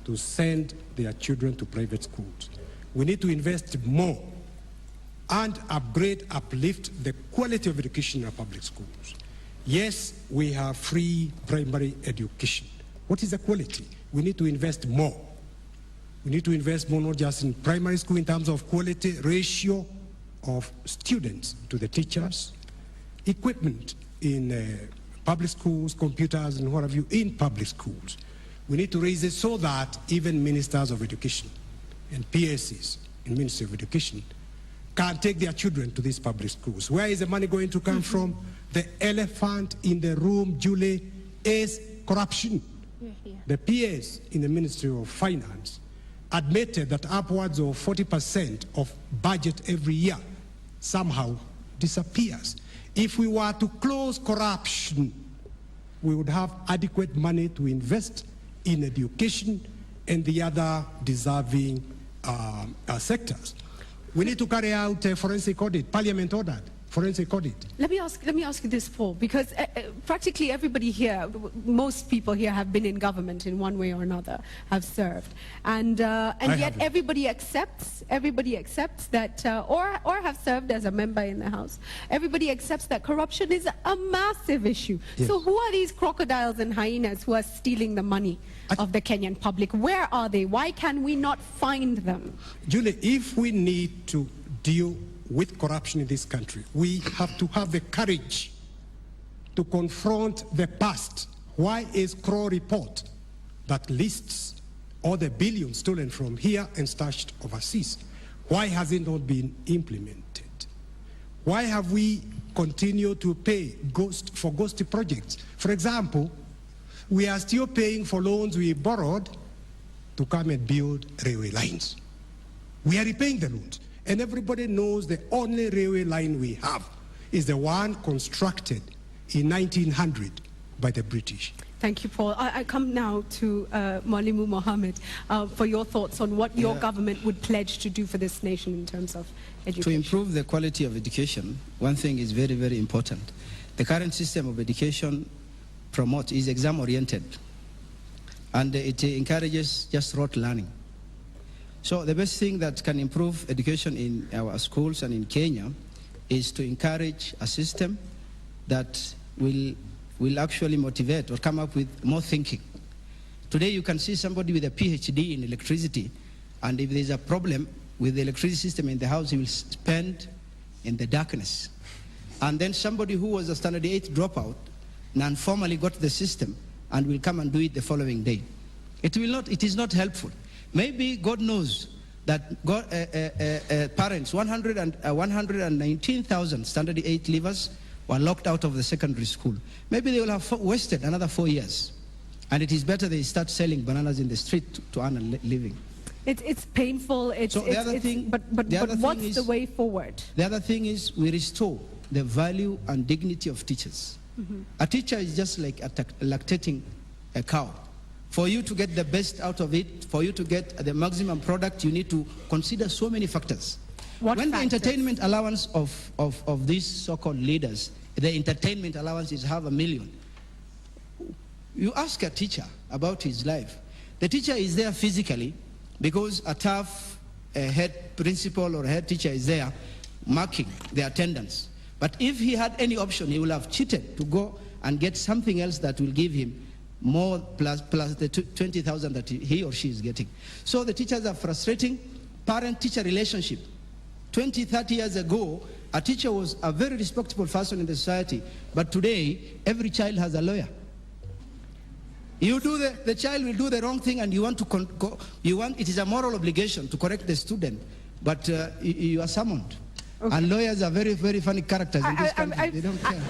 to send their children to private schools. We need to invest more and uplift the quality of education in our public schools. Yes, we have free primary education. What is the quality? We need to invest more. We need to invest more not just in primary school in terms of quality, ratio of students to the teachers, equipment in public schools, computers and what have you in public schools. We need to raise it so that even ministers of education and PSCs in Ministry of Education can take their children to these public schools. Where is the money going to come from? The elephant in the room, Julie, is corruption. The PS in the Ministry of Finance admitted that upwards of 40% of budget every year somehow disappears. If we were to close corruption, we would have adequate money to invest in education and the other deserving sectors. We need to carry out a forensic audit. Parliament ordered forensic audit. Let me ask you this, Paul, because practically everybody here, most people here have been in government in one way or another, have served, and yet everybody accepts that, or have served as a member in the House. Everybody accepts that corruption is a massive issue. Yes. So who are these crocodiles and hyenas who are stealing the money of the Kenyan public? Where are they? Why can we not find them? Julie, if we need to deal with corruption in this country, we have to have the courage to confront the past. Why is Crow report that lists all the billions stolen from here and stashed overseas? Why has it not been implemented? Why have we continued to pay for ghosty projects? For example, we are still paying for loans we borrowed to come and build railway lines. We are repaying the loans. And everybody knows the only railway line we have is the one constructed in 1900 by the British. Thank you, Paul. I come now to Mwalimu Mohammed for your thoughts on what your government would pledge to do for this nation in terms of education. To improve the quality of education, one thing is very, very important. The current system of education is exam-oriented, and it encourages just rote learning. So the best thing that can improve education in our schools and in Kenya is to encourage a system that will actually motivate or come up with more thinking. Today you can see somebody with a PhD in electricity, and if there's a problem with the electricity system in the house, he will spend in the darkness. And then somebody who was a standard 8 dropout, non-formally got the system and will come and do it the following day. It is not helpful. Maybe God knows that parents, 119,000 standard 8 leavers were locked out of the secondary school. Maybe they will have wasted another 4 years. And it is better they start selling bananas in the street to earn a living. It's painful, but what's the way forward? The other thing is we restore the value and dignity of teachers. Mm-hmm. A teacher is just like lactating a cow. For you to get the best out of it, for you to get the maximum product, you need to consider so many factors. When the entertainment allowance of these so-called leaders, the entertainment allowance is $500,000. You ask a teacher about his life. The teacher is there physically because a tough head principal or head teacher is there marking the attendance. But if he had any option, he would have cheated to go and get something else that will give him more plus the 20,000 that he or she is getting. So the teachers are frustrating. Parent-teacher relationship. 20, 30 years ago, a teacher was a very respectable person in the society, but today, every child has a lawyer. The child will do the wrong thing, and you want to it is a moral obligation to correct the student, but you are summoned. Okay. And lawyers are very, very funny characters in this country. They don't care.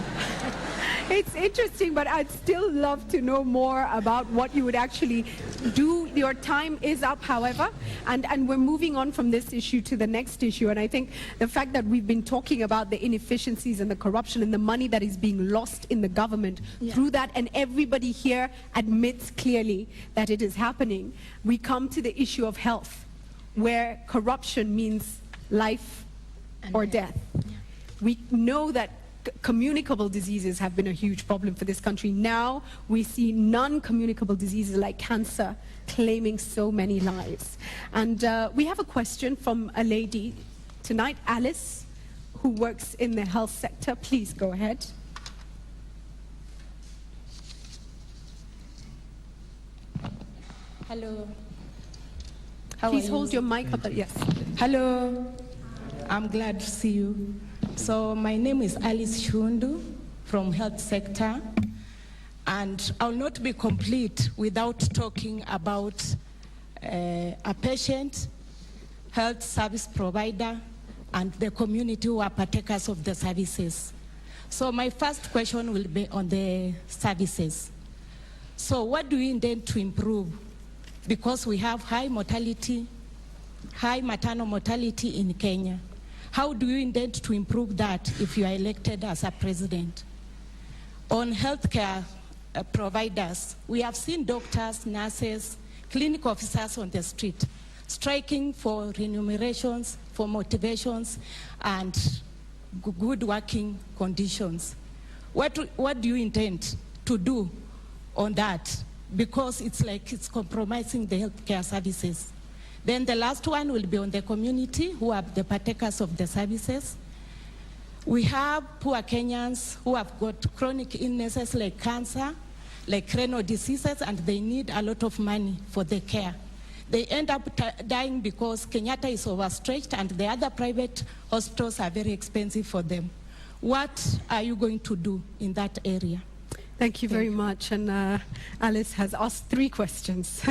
It's interesting, but I'd still love to know more about what you would actually do. Your time is up, however, and we're moving on from this issue to the next issue. And I think the fact that we've been talking about the inefficiencies and the corruption and the money that is being lost in the government through that, and everybody here admits clearly that it is happening, we come to the issue of health, where corruption means life or death. We know that communicable diseases have been a huge problem for this country. Now we see non-communicable diseases like cancer claiming so many lives. And we have a question from a lady tonight, Alice, who works in the health sector. Please go ahead. Hello. Please hold your mic up. Yes. Hello. I'm glad to see you. So my name is Alice Shundu from health sector, and I'll not be complete without talking about a patient, health service provider, and the community who are partakers of the services. So my first question will be on the services. So what do we intend to improve? Because we have high mortality, high maternal mortality in Kenya. How do you intend to improve that if you are elected as a president? On healthcare providers, we have seen doctors, nurses, clinic officers on the street striking for remunerations, for motivations, and good working conditions. What do you intend to do on that? Because it's like it's compromising the healthcare services. Then the last one will be on the community who are the partakers of the services. We have poor Kenyans who have got chronic illnesses like cancer, like renal diseases, and they need a lot of money for the care. They end up dying because Kenyatta is overstretched and the other private hospitals are very expensive for them. What are you going to do in that area? Thank you very much. And Alice has asked 3 questions,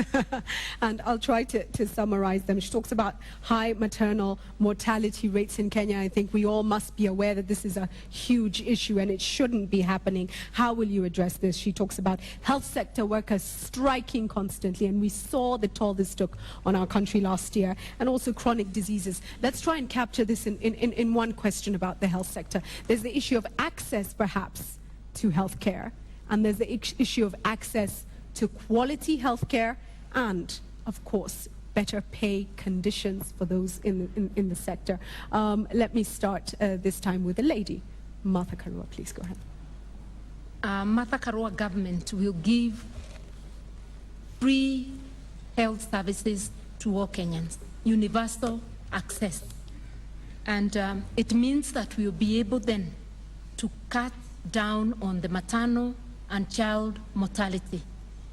and I'll try to summarize them. She talks about high maternal mortality rates in Kenya. I think we all must be aware that this is a huge issue and it shouldn't be happening. How will you address this? She talks about health sector workers striking constantly, and we saw the toll this took on our country last year, and also chronic diseases. Let's try and capture this in one question about the health sector. There's the issue of access, perhaps, to health care. and there's the issue of access to quality healthcare and, of course, better pay conditions for those in the sector. Let me start this time with the lady. Martha Karua, please go ahead. Martha Karua government will give free health services to all Kenyans, universal access. And it means that we'll be able then to cut down on the maternal and child mortality.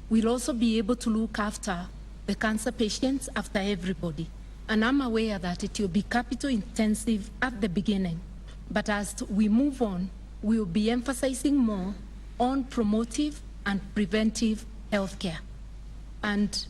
We'll also be able to look after the cancer patients, after everybody. And I'm aware that it will be capital intensive at the beginning. But as we move on, we'll be emphasizing more on promotive and preventive healthcare. And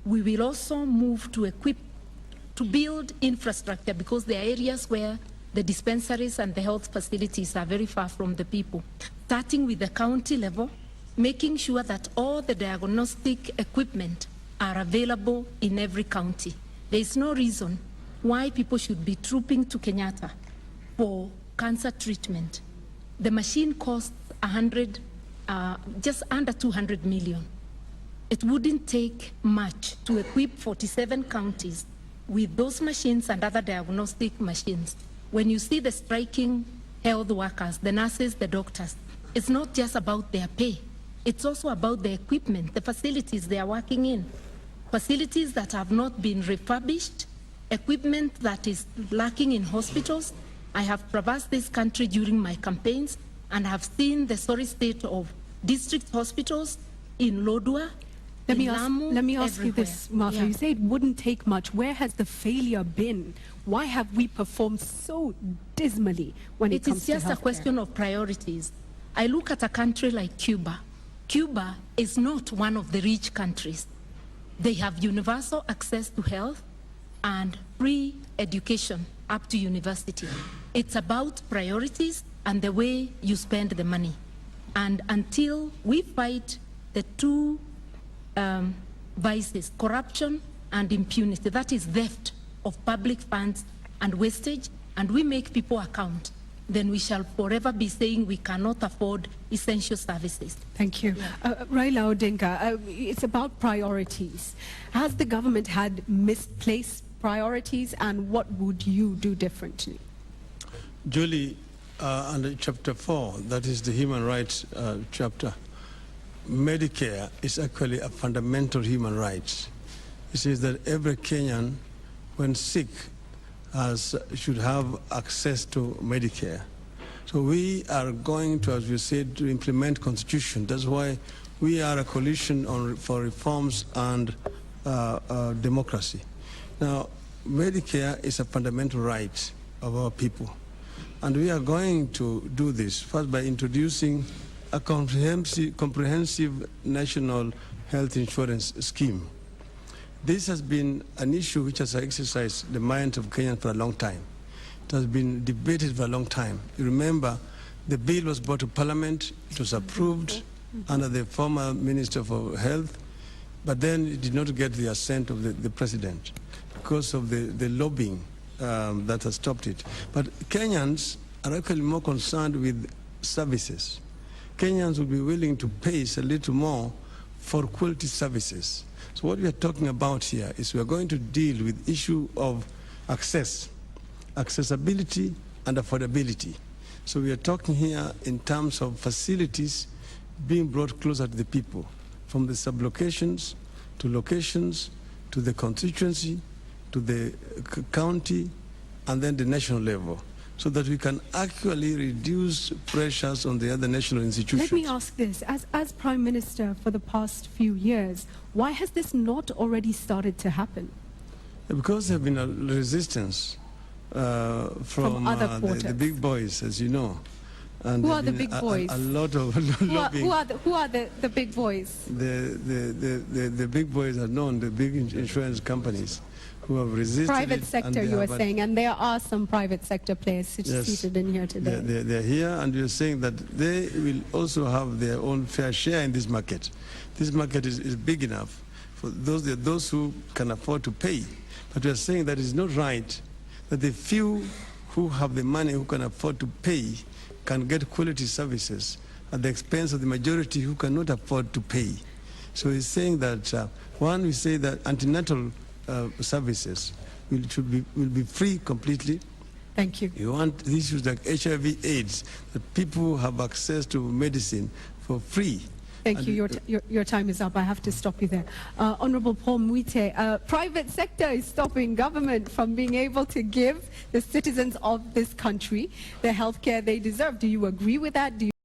we will also move to build infrastructure, because there are areas where the dispensaries and the health facilities are very far from the people. Starting with the county level, making sure that all the diagnostic equipment are available in every county. There is no reason why people should be trooping to Kenyatta for cancer treatment. The machine costs just under 200 million. It wouldn't take much to equip 47 counties with those machines and other diagnostic machines. When you see the striking health workers, the nurses, the doctors, it's not just about their pay. It's also about the equipment, the facilities they are working in. Facilities that have not been refurbished, equipment that is lacking in hospitals. I have traversed this country during my campaigns and have seen the sorry state of district hospitals in Lodwar, Let me ask you this, Martha. Yeah. You say it wouldn't take much. Where has the failure been? Why have we performed so dismally when it comes to healthcare? It is just a question of priorities. I look at a country like Cuba. Cuba is not one of the rich countries. They have universal access to health and free education up to university. It's about priorities and the way you spend the money. And until we fight the two vices, corruption and impunity, that is theft of public funds and wastage, and we make people account, then we shall forever be saying we cannot afford essential services. Thank you. Raila Odinga, it's about priorities. Has the government had misplaced priorities, and what would you do differently? Julie, under chapter 4, that is the human rights chapter, Medicare is actually a fundamental human right. It says that every Kenyan, when sick, should have access to Medicare. So we are going to, as you said, to implement Constitution. That's why we are a coalition for reforms and democracy. Now, Medicare is a fundamental right of our people. And we are going to do this first by introducing a comprehensive national health insurance scheme. This has been an issue which has exercised the mind of Kenyans for a long time. It has been debated for a long time. You remember, the bill was brought to Parliament, it was approved under the former Minister for Health, but then it did not get the assent of the President because of the lobbying that has stopped it. But Kenyans are actually more concerned with services. Kenyans will be willing to pay a little more for quality services. So what we are talking about here is we are going to deal with the issue of accessibility and affordability. So we are talking here in terms of facilities being brought closer to the people, from the sublocations to locations to the constituency to the county and then the national level, so that we can actually reduce pressures on the other national institutions. Let me ask this. As Prime Minister for the past few years, why has this not already started to happen? Because there have been a resistance from other the big boys, as you know. And who are the big boys? A lot of lobbying. Who are the big boys? The big boys are known, the big insurance companies who have resisted. Private sector, you are saying, and there are some private sector players seated in here today. They're here, and you're saying that they will also have their own fair share in this market. This market is big enough for those who can afford to pay. But we're saying that it's not right that the few who have the money, who can afford to pay, can get quality services at the expense of the majority who cannot afford to pay. So he's saying that, one, we say that antenatal services will be free completely. Thank you. You want issues like HIV, AIDS, that people have access to medicine for free. Thank you. Your time is up. I have to stop you there. Honorable Paul Mwite, private sector is stopping government from being able to give the citizens of this country the health care they deserve. Do you agree with that? Do you